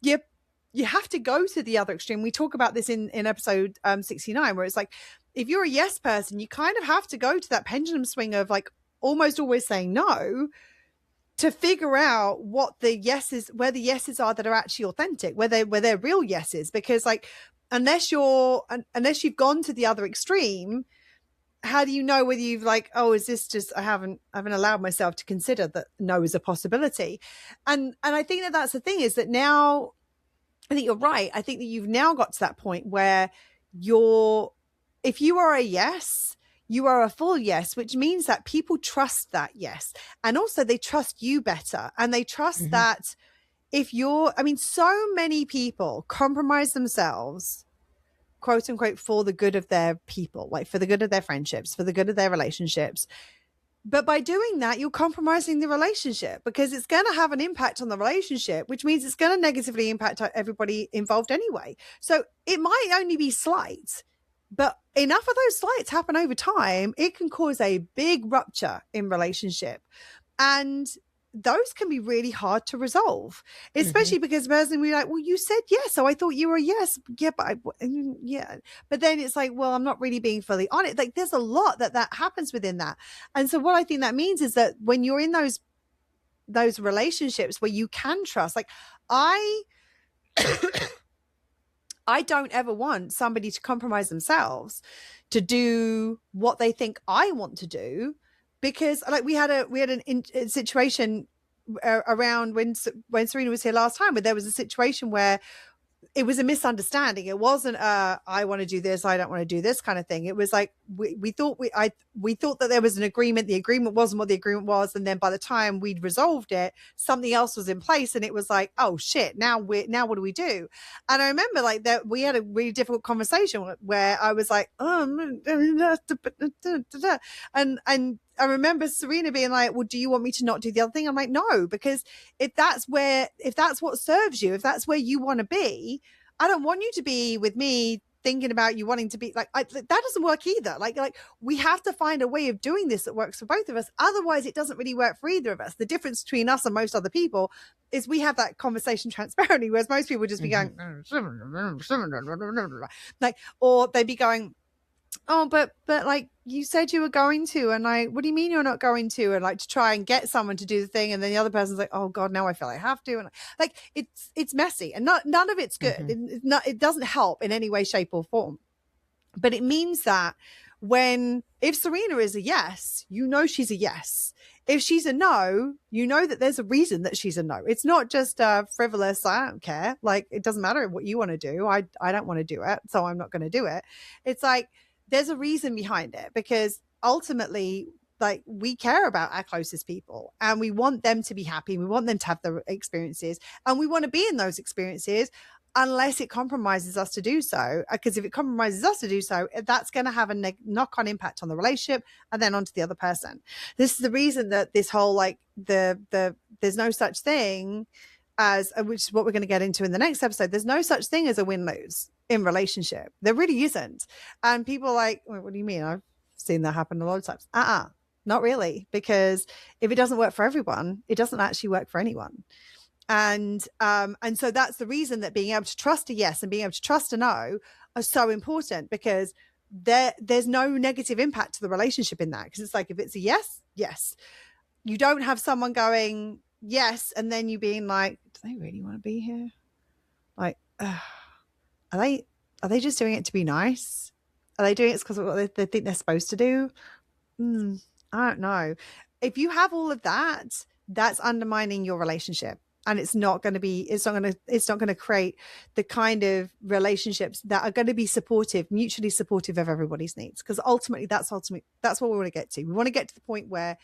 you have to go to the other extreme. We talk about this in episode 69, where it's like, if you're a yes person, you kind of have to go to that pendulum swing of, like, almost always saying no, to figure out where the yeses are that are actually authentic, where they're real yeses. Because, like, unless you've gone to the other extreme, how do you know whether you've, like, oh, is this just, I haven't allowed myself to consider that no is a possibility. And I think that that's the thing, is that now, I think you're right. I think that you've now got to that point where if you are a yes, you are a full yes, which means that people trust that yes. And also they trust you better. And they trust that so many people compromise themselves, quote unquote, for the good of their people, like for the good of their friendships, for the good of their relationships. But by doing that, you're compromising the relationship, because it's going to have an impact on the relationship, which means it's going to negatively impact everybody involved anyway. So it might only be slight, but enough of those slights happen over time, it can cause a big rupture in relationship. And those can be really hard to resolve, especially because the person will be like, well, you said yes, so I thought you were a yes. Yeah, but then it's like, well, I'm not really being fully on it. Like, there's a lot that happens within that. And so what I think that means is that when you're in those relationships where you can trust, like, I don't ever want somebody to compromise themselves to do what they think I want to do. Because, like, we had a situation around when Serena was here last time, where there was a situation where it was a misunderstanding. It wasn't I want to do this, I don't want to do this kind of thing. It was like we thought that there was an agreement. The agreement wasn't what the agreement was, and then by the time we'd resolved it, something else was in place, and it was like, oh shit, now what do we do? And I remember, like, that we had a really difficult conversation where I was like, and I remember Serena being like, well, do you want me to not do the other thing? I'm like, no, because if that's what serves you, if that's where you want to be, I don't want you to be with me thinking about you wanting to be like, that doesn't work either. Like we have to find a way of doing this that works for both of us. Otherwise it doesn't really work for either of us. The difference between us and most other people is we have that conversation transparently, whereas most people just be going, like, or they'd be going, oh, but like, you said you were going to, and like, what do you mean you're not going to? And like, to try and get someone to do the thing, and then the other person's like, oh god, now I feel I have to, and like, it's messy, and none of it's good. It doesn't help in any way, shape, or form. But it means that if Serena is a yes, you know she's a yes. If she's a no, you know that there's a reason that she's a no. It's not just frivolous, I don't care. Like, it doesn't matter what you want to do. I don't want to do it, so I'm not going to do it. It's like, there's a reason behind it, because ultimately, like, we care about our closest people, and we want them to be happy. We want them to have the experiences, and we want to be in those experiences. unless it compromises us to do so. Because if it compromises us to do so, that's going to have a knock-on impact on the relationship and then onto the other person. This is the reason that this whole like there's no such thing as, which is what we're going to get into in the next episode. There's no such thing as a win-lose in relationship. There really isn't. And people are like, what do you mean? I've seen that happen a lot of times. Not really, because if it doesn't work for everyone, it doesn't actually work for anyone. And so that's the reason that being able to trust a yes and being able to trust a no are so important, because there's no negative impact to the relationship in that. Because it's like, if it's a yes, you don't have someone going yes and then you being like, do they really want to be here? Like, are they just doing it to be nice? Are they doing it because of what they think they're supposed to do? I don't know. If you have all of that, that's undermining your relationship. And it's not going to create the kind of relationships that are going to be supportive, mutually supportive of everybody's needs. Because ultimately, that's what we want to get to. We want to get to the point where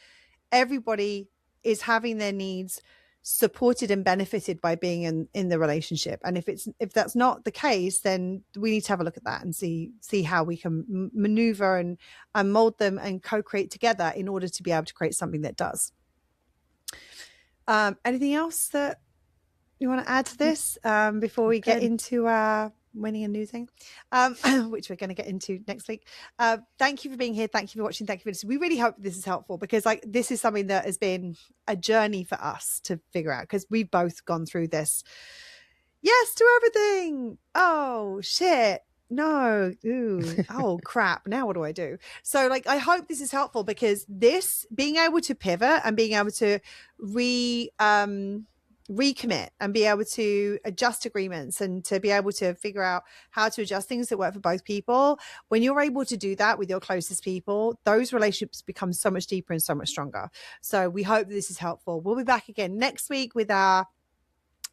everybody is having their needs supported and benefited by being in the relationship. And if that's not the case, then we need to have a look at that and see how we can maneuver and mold them and co-create together in order to be able to create something that does. Anything else that you want to add to this before we get into winning and losing, which we're going to get into next week? Thank you for being here. Thank you for watching. Thank you for listening. We really hope this is helpful, because like this is something that has been a journey for us to figure out, because we've both gone through this. Yes to everything. Oh shit. No. Ooh. Oh crap. Now what do I do? So like, I hope this is helpful, because this being able to pivot and being able to recommit and be able to adjust agreements and to be able to figure out how to adjust things that work for both people. When you're able to do that with your closest people, those relationships become so much deeper and so much stronger. So we hope this is helpful. We'll be back again next week with our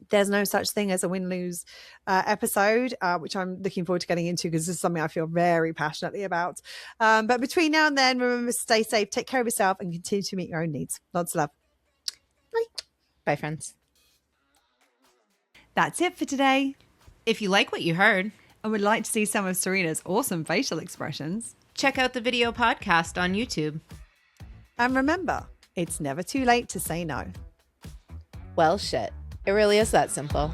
There's No Such Thing as a Win-Lose episode, which I'm looking forward to getting into, because this is something I feel very passionately about. But between now and then, remember to stay safe, take care of yourself, and continue to meet your own needs. Lots of love. Bye. Bye, friends. That's it for today. If you like what you heard and would like to see some of Serena's awesome facial expressions, check out the video podcast on YouTube. And remember, it's never too late to say no. Well, shit. It really is that simple.